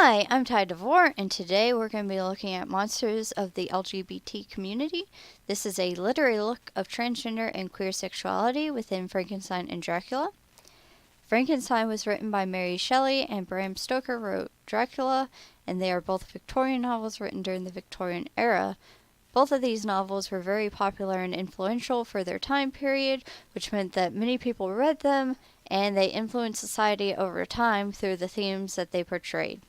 Hi, I'm Ty DeVore, and today we're going to be looking at Monsters of the LGBT community. This is a literary look of transgender and queer sexuality within Frankenstein and Dracula. Frankenstein was written by Mary Shelley, and Bram Stoker wrote Dracula, and they are both Victorian novels written during the Victorian era. Both of these novels were very popular and influential for their time period, which meant that many people read them, and they influenced society over time through the themes that they portrayed.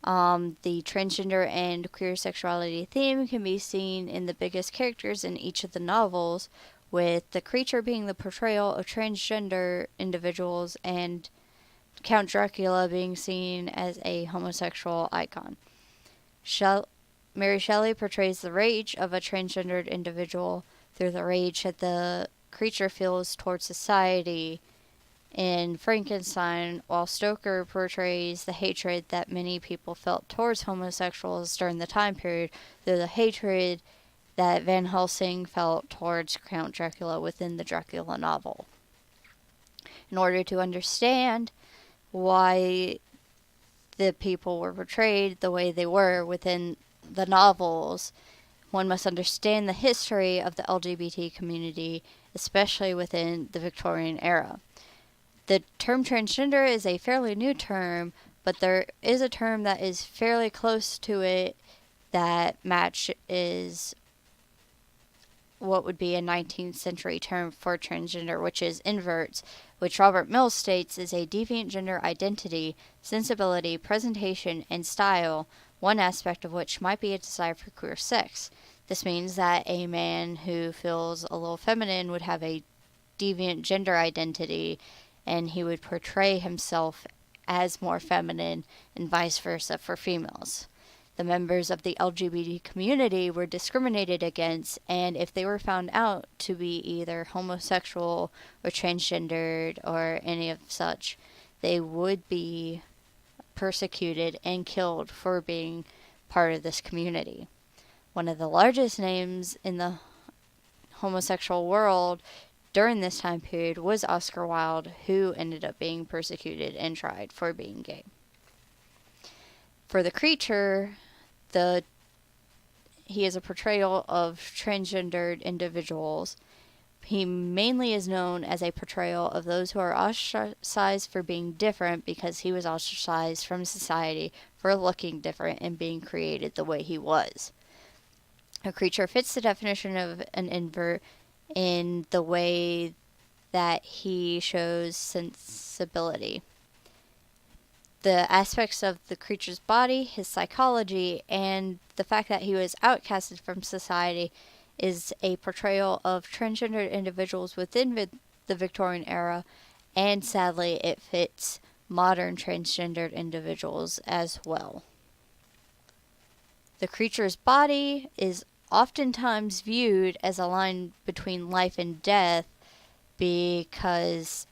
The transgender and queer sexuality theme can be seen in the biggest characters in each of the novels, with the creature being the portrayal of transgender individuals and Count Dracula being seen as a homosexual icon. Mary Shelley portrays the rage of a transgendered individual through the rage that the creature feels towards society. In Frankenstein, while Stoker portrays the hatred that many people felt towards homosexuals during the time period through the hatred that Van Helsing felt towards Count Dracula within the Dracula novel. In order to understand why the people were portrayed the way they were within the novels, one must understand the history of the LGBT community, especially within the Victorian era. The term transgender is a fairly new term, but there is a term that is fairly close to it that matches what would be a 19th century term for transgender, which is inverts, which Robert Mills states is a deviant gender identity, sensibility, presentation, and style, one aspect of which might be a desire for queer sex. This means that a man who feels a little feminine would have a deviant gender identity, and he would portray himself as more feminine and vice versa for females. The members of the LGBT community were discriminated against, and if they were found out to be either homosexual or transgendered or any of such, they would be persecuted and killed for being part of this community. One of the largest names in the homosexual world during this time period was Oscar Wilde, who ended up being persecuted and tried for being gay. For the creature, he is a portrayal of transgendered individuals. He mainly is known as a portrayal of those who are ostracized for being different because he was ostracized from society for looking different and being created the way he was. A creature fits the definition of an invert in the way that he shows sensibility. The aspects of the creature's body, his psychology, and the fact that he was outcasted from society is a portrayal of transgendered individuals within the Victorian era, and sadly it fits modern transgendered individuals as well. The creature's body is oftentimes viewed as a line between life and death, because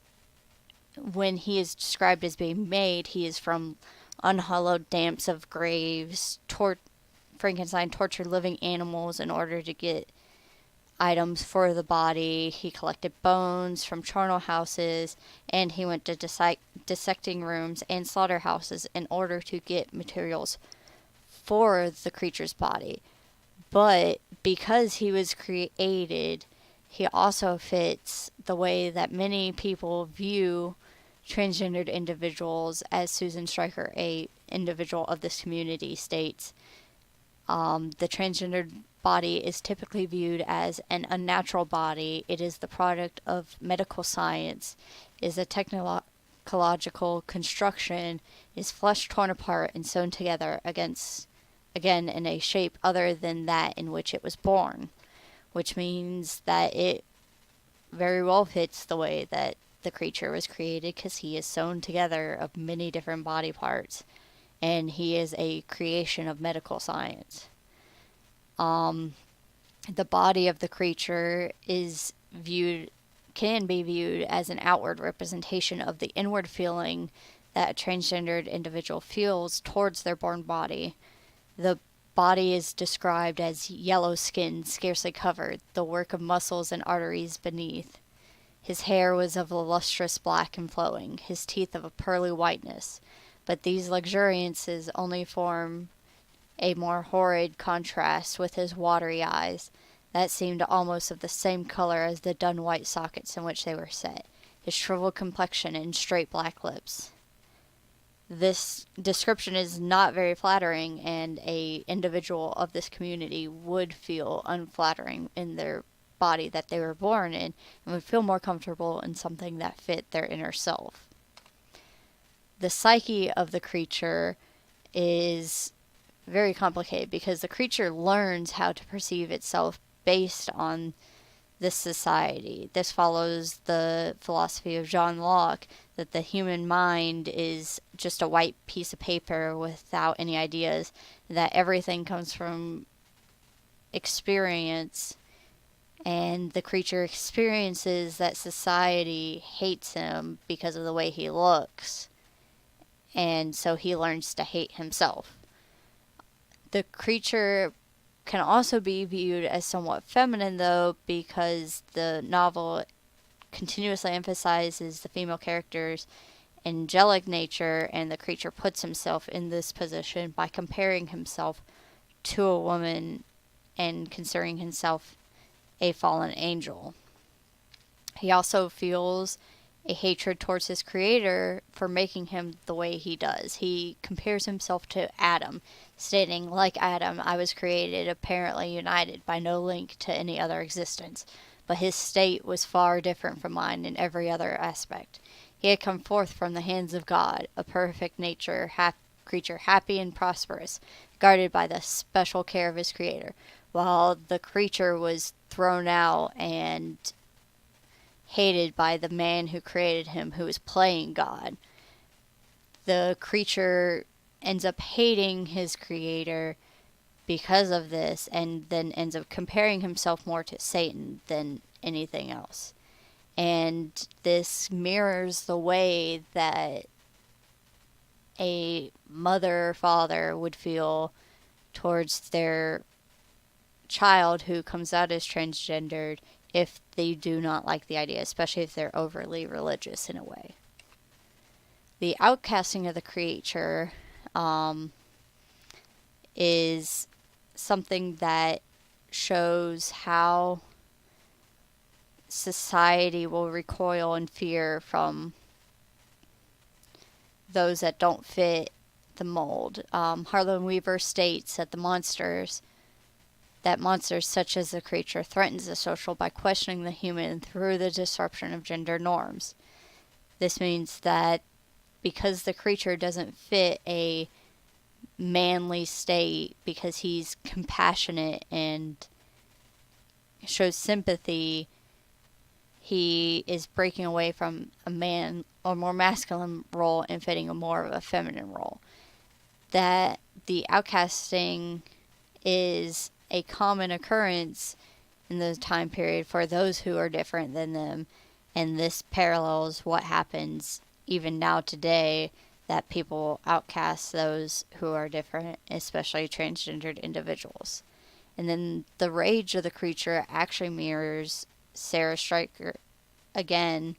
when he is described as being made, he is from unhallowed damps of graves. Frankenstein tortured living animals in order to get items for the body. He collected bones from charnel houses, and he went to dissecting rooms and slaughterhouses in order to get materials for the creature's body. But because he was created, he also fits the way that many people view transgendered individuals, as Susan Stryker, a individual of this community, states. The transgendered body is typically viewed as an unnatural body. It is the product of medical science, is a technological construction, is flesh torn apart and sewn together again in a shape other than that in which it was born, which means that it very well fits the way that the creature was created, because he is sewn together of many different body parts, and he is a creation of medical science. The body of the creature can be viewed as an outward representation of the inward feeling that a transgendered individual feels towards their born body. The body is described as yellow skin, scarcely covered, the work of muscles and arteries beneath. His hair was of a lustrous black and flowing, his teeth of a pearly whiteness. but these luxuriances only form a more horrid contrast with his watery eyes that seemed almost of the same color as the dun white sockets in which they were set, his shriveled complexion and straight black lips. This description is not very flattering, and a individual of this community would feel unflattering in their body that they were born in, and would feel more comfortable in something that fit their inner self. The psyche of the creature is very complicated because the creature learns how to perceive itself based on this society. This follows the philosophy of John Locke that the human mind is just a white piece of paper without any ideas, that everything comes from experience, and the creature experiences that society hates him because of the way he looks, and so he learns to hate himself. The creature can also be viewed as somewhat feminine, though, because the novel continuously emphasizes the female character's angelic nature, and the creature puts himself in this position by comparing himself to a woman and considering himself a fallen angel. He also feels a hatred towards his creator for making him the way he does. He compares himself to Adam, stating, "Like Adam, I was created, apparently united by no link to any other existence, but his state was far different from mine in every other aspect. He had come forth from the hands of God, a perfect creature happy and prosperous, guarded by the special care of his creator, while the creature was thrown out and hated by the man who created him, who was playing God." The creature ends up hating his creator because of this, and then ends up comparing himself more to Satan than anything else. And this mirrors the way that a mother or father would feel towards their child who comes out as transgendered if they do not like the idea, especially if they're overly religious in a way. The outcasting of the creature is something that shows how society will recoil in fear from those that don't fit the mold. Harlan Weaver states that monsters such as the creature threatens the social by questioning the human through the disruption of gender norms. This means that because the creature doesn't fit a manly state, because he's compassionate and shows sympathy, he is breaking away from a man or more masculine role and fitting a more of a feminine role. That the outcasting is a common occurrence in the time period for those who are different than them, and this parallels what happens even now today, that people outcast those who are different, especially transgendered individuals. And then the rage of the creature actually mirrors Sarah Stryker again,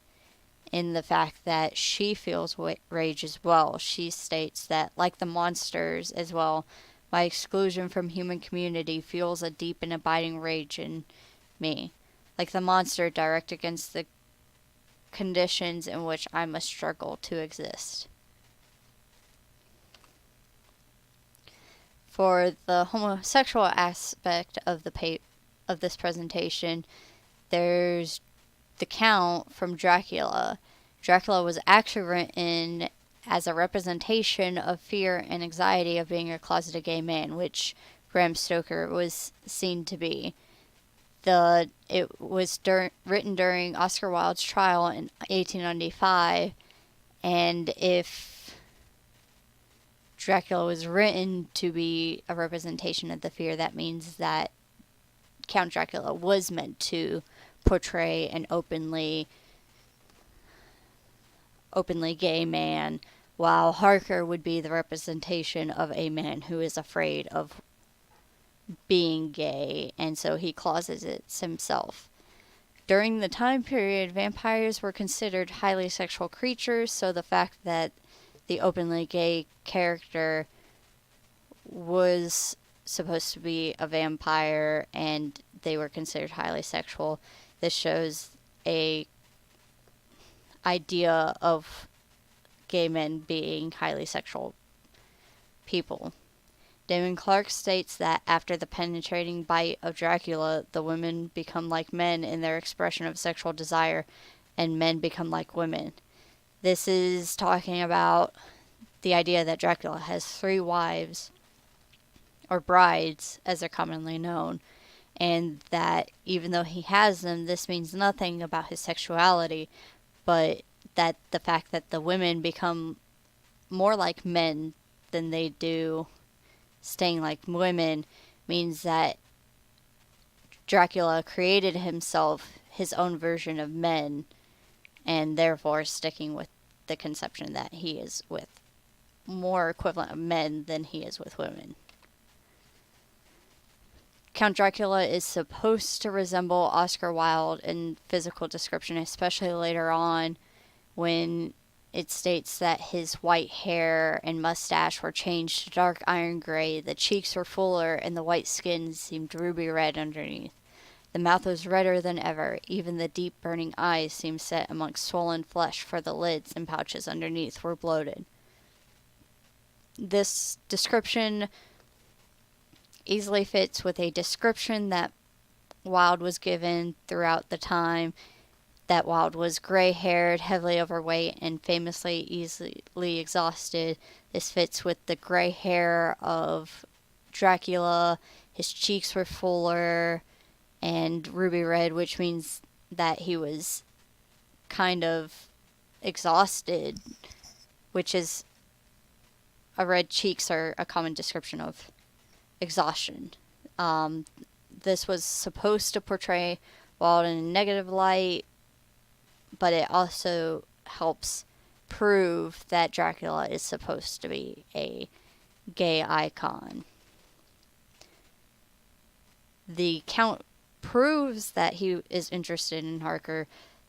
in the fact that she feels rage as well. She states that, like the monsters as well, my exclusion from human community fuels a deep and abiding rage in me. Like the monster, direct against the conditions in which I must struggle to exist. For the homosexual aspect of this presentation, there's the Count from Dracula. Dracula was actually written as a representation of fear and anxiety of being a closeted gay man, which Bram Stoker was seen to be. It was written during Oscar Wilde's trial in 1895, and if Dracula was written to be a representation of the fear, that means that Count Dracula was meant to portray an openly gay man, while Harker would be the representation of a man who is afraid of being gay, and so he closets himself. During the time period, vampires were considered highly sexual creatures, so the fact that the openly gay character was supposed to be a vampire and they were considered highly sexual. This shows a idea of gay men being highly sexual people. Damon Clark states that after the penetrating bite of Dracula, the women become like men in their expression of sexual desire, and men become like women. This is talking about the idea that Dracula has 3 wives, or brides, as they're commonly known, and that even though he has them, this means nothing about his sexuality, but that the fact that the women become more like men than they do staying like women means that Dracula created himself his own version of men, and therefore sticking with the conception that he is with more equivalent of men than he is with women. Count Dracula is supposed to resemble Oscar Wilde in physical description, especially later on when it states that his white hair and mustache were changed to dark iron gray, the cheeks were fuller, and the white skin seemed ruby red underneath. The mouth was redder than ever. Even the deep burning eyes seemed set amongst swollen flesh, for the lids and pouches underneath were bloated. This description easily fits with a description that Wilde was given throughout the time, that Wilde was gray-haired, heavily overweight, and famously easily exhausted. This fits with the gray hair of Dracula. His cheeks were fuller and ruby red, which means that he was kind of exhausted, which is red cheeks are a common description of exhaustion. This was supposed to portray Wilde in a negative light, but it also helps prove that Dracula is supposed to be a gay icon. The Count proves that he is interested in Harker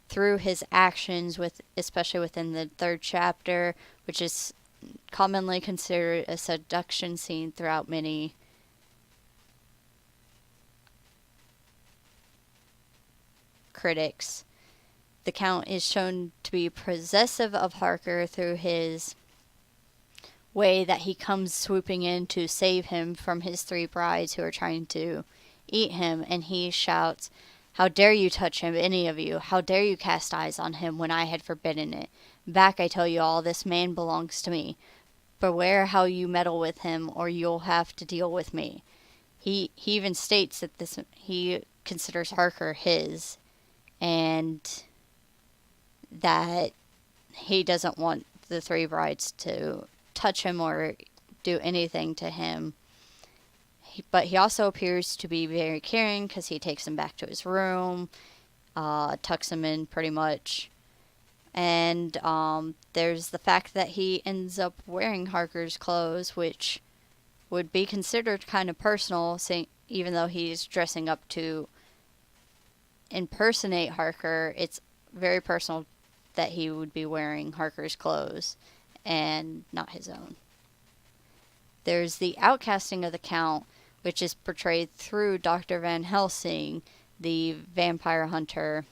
through his actions, especially within the 3rd chapter, which is commonly considered a seduction scene throughout many critics. The Count is shown to be possessive of Harker through his way that he comes swooping in to save him from his 3 brides who are trying to eat him, and he shouts, "How dare you touch him, any of you? How dare you cast eyes on him when I had forbidden it? Back, I tell you all, this man belongs to me. Beware how you meddle with him, or you'll have to deal with me." He even states that he considers Harker his, and that he doesn't want the 3 brides to touch him or do anything to him. But he also appears to be very caring because he takes him back to his room, tucks him in pretty much. And there's the fact that he ends up wearing Harker's clothes, which would be considered kind of personal, even though he's dressing up to impersonate Harker. It's very personal that he would be wearing Harker's clothes and not his own. There's the outcasting of the Count, which is portrayed through Dr. Van Helsing, the vampire hunter.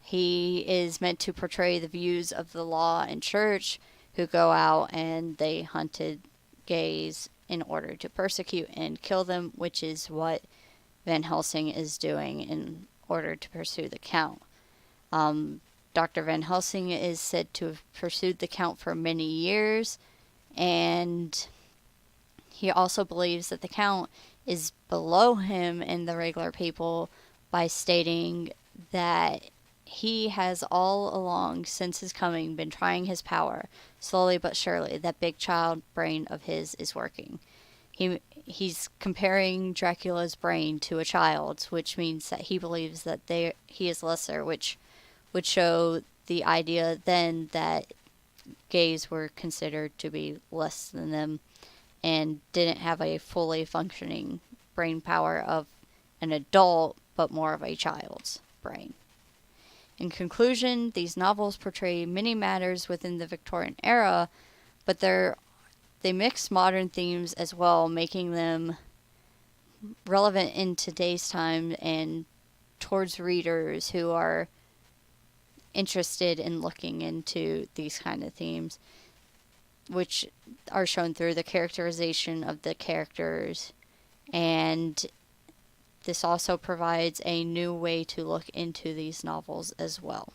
He is meant to portray the views of the law and church, who go out and they hunted gays in order to persecute and kill them, which is what Van Helsing is doing in order to pursue the Count. Dr. Van Helsing is said to have pursued the Count for many years, and he also believes that the Count is below him and the regular people by stating that he has all along since his coming been trying his power. Slowly but surely, that big child brain of his is working. He's comparing Dracula's brain to a child's, which means that he believes that he is lesser, which would show the idea then that gays were considered to be less than them and didn't have a fully functioning brain power of an adult, but more of a child's brain. In conclusion, these novels portray many matters within the Victorian era, but they mix modern themes as well, making them relevant in today's time and towards readers who are interested in looking into these kind of themes, which are shown through the characterization of the characters. And this also provides a new way to look into these novels as well.